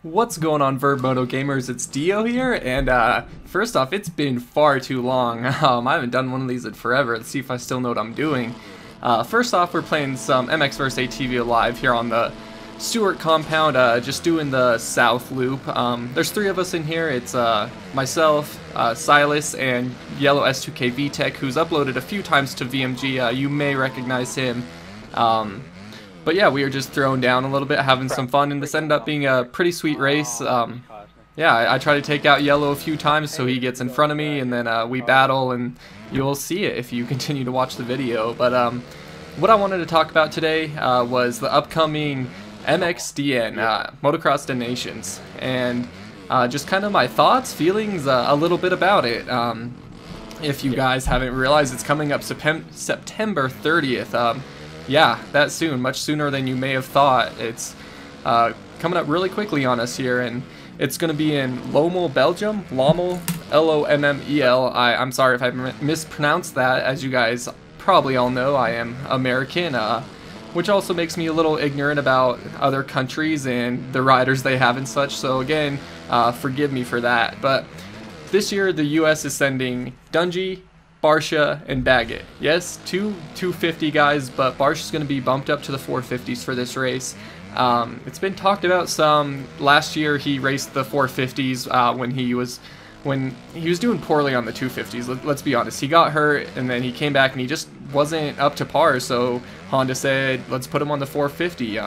What's going on, vurbmotogamers? It's DeeO here, and first off, it's been far too long. I haven't done one of these in forever. Let's see if I still know what I'm doing. First off, we're playing some MX vs ATV Alive here on the Stewart compound, just doing the south loop. There's three of us in here. It's myself, Silas, and Yellow S2K VTech, who's uploaded a few times to VMG. You may recognize him. But yeah, we were just throwing down a little bit, having some fun, and this ended up being a pretty sweet race. Yeah, I try to take out Yellow a few times so he gets in front of me, and then we battle, and you'll see it if you continue to watch the video. But what I wanted to talk about today was the upcoming MXdN, Motocross Donations, and just kind of my thoughts, feelings, a little bit about it. If you guys haven't realized, it's coming up September 30th. Yeah, that soon, much sooner than you may have thought. It's coming up really quickly on us here, and it's going to be in Lommel, Belgium. Lommel, L-O-M-M-E-L. I'm sorry if I mispronounced that. As you guys probably all know, I am American, which also makes me a little ignorant about other countries and the riders they have and such. So again, forgive me for that. But this year, the U.S. is sending Dungey, Barcia, and Baggett. Yes, two 250 guys, but Barcia's going to be bumped up to the 450s for this race. It's been talked about some. Last year he raced the 450s when he was doing poorly on the 250s. Let's be honest, he got hurt and then he came back and he just wasn't up to par, so Honda said, let's put him on the 450.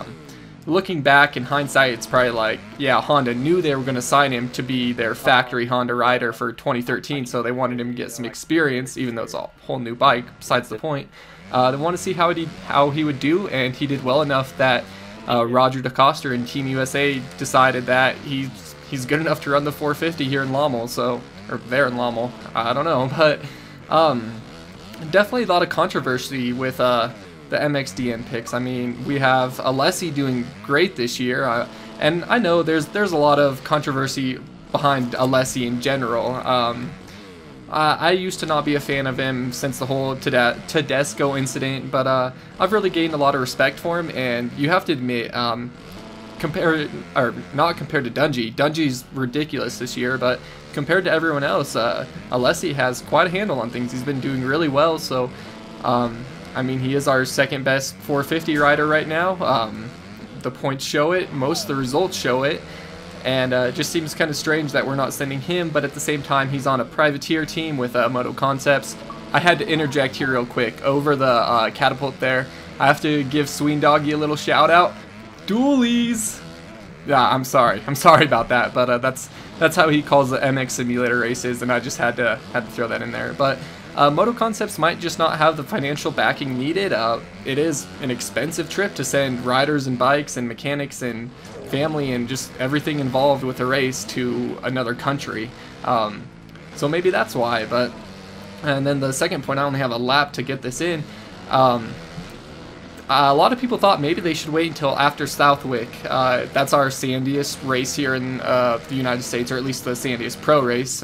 Looking back in hindsight, it's probably like, yeah, Honda knew they were going to sign him to be their factory Honda rider for 2013, so they wanted him to get some experience, even though it's a whole new bike, besides the point. They want to see how he would do, and he did well enough that Roger DeCoster and Team USA decided that he's good enough to run the 450 here in Lommel, so, or there in Lommel, I don't know, but definitely a lot of controversy with the MXdN picks. I mean, we have Alessi doing great this year, and I know there's a lot of controversy behind Alessi in general. I used to not be a fan of him since the whole Tedesco incident, but I've really gained a lot of respect for him, and you have to admit, not compared to Dungey. Dungey's ridiculous this year, but compared to everyone else, Alessi has quite a handle on things. He's been doing really well, so I mean, he is our second best 450 rider right now. The points show it, most of the results show it, and it just seems kind of strange that we're not sending him, but at the same time, he's on a privateer team with Moto Concepts. I had to interject here real quick. Over the catapult there, I have to give Sweendoggy a little shout out. Dualies! Yeah, I'm sorry about that, but that's how he calls the MX simulator races, and I just had to throw that in there. But Moto Concepts might just not have the financial backing needed. It is an expensive trip to send riders and bikes and mechanics and family and just everything involved with a race to another country. So maybe that's why. And then the second point, I only have a lap to get this in. A lot of people thought maybe they should wait until after Southwick. That's our sandiest race here in the United States, or at least the sandiest pro race.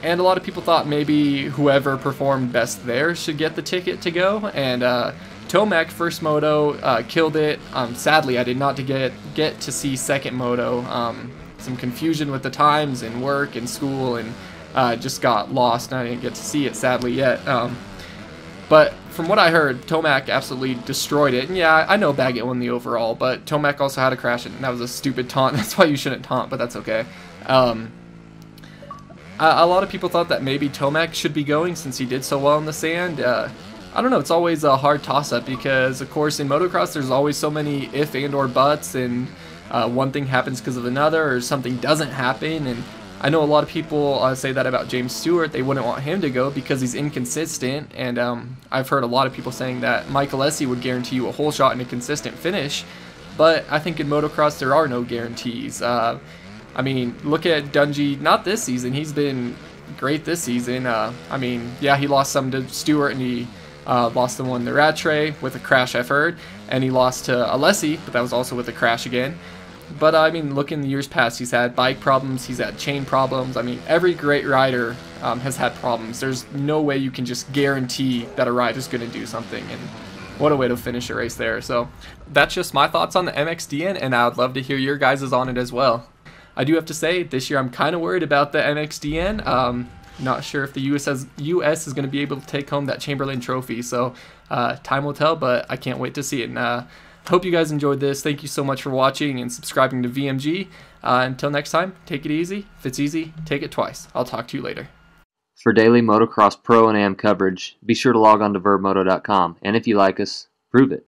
And a lot of people thought maybe whoever performed best there should get the ticket to go. And Tomac, first moto, killed it. Sadly, I did not get to see second moto. Some confusion with the times and work and school, and just got lost, and I didn't get to see it sadly yet. But from what I heard, Tomac absolutely destroyed it. And yeah, I know Baggett won the overall, but Tomac also had a crash, and that was a stupid taunt. That's why you shouldn't taunt, but that's okay. A lot of people thought that maybe Tomac should be going since he did so well in the sand. I don't know, it's always a hard toss-up because, of course, in motocross there's always so many if and or buts, and one thing happens because of another, or something doesn't happen. And I know a lot of people say that about James Stewart. They wouldn't want him to go because he's inconsistent, and I've heard a lot of people saying that Mike Alessi would guarantee you a whole shot and a consistent finish, but I think in motocross there are no guarantees. I mean, look at Dungey, not this season, he's been great this season. I mean, yeah, he lost some to Stewart, and he lost the one to Rattray with a crash, I've heard, and he lost to Alessi, but that was also with a crash again. But I mean, look in the years past, he's had bike problems, he's had chain problems. I mean, every great rider has had problems. There's no way you can just guarantee that a rider's going to do something. And What a way to finish a race there. So that's just my thoughts on the MXdN, and I would love to hear your guys' on it as well. I do have to say, this year I'm kind of worried about the MXdN. Not sure if the US is going to be able to take home that Chamberlain trophy, so time will tell, but I can't wait to see it. And hope you guys enjoyed this. Thank you so much for watching and subscribing to VMG. Until next time, take it easy. If it's easy, take it twice. I'll talk to you later. For daily motocross pro and am coverage, be sure to log on to vurbmoto.com, and if you like us, prove it.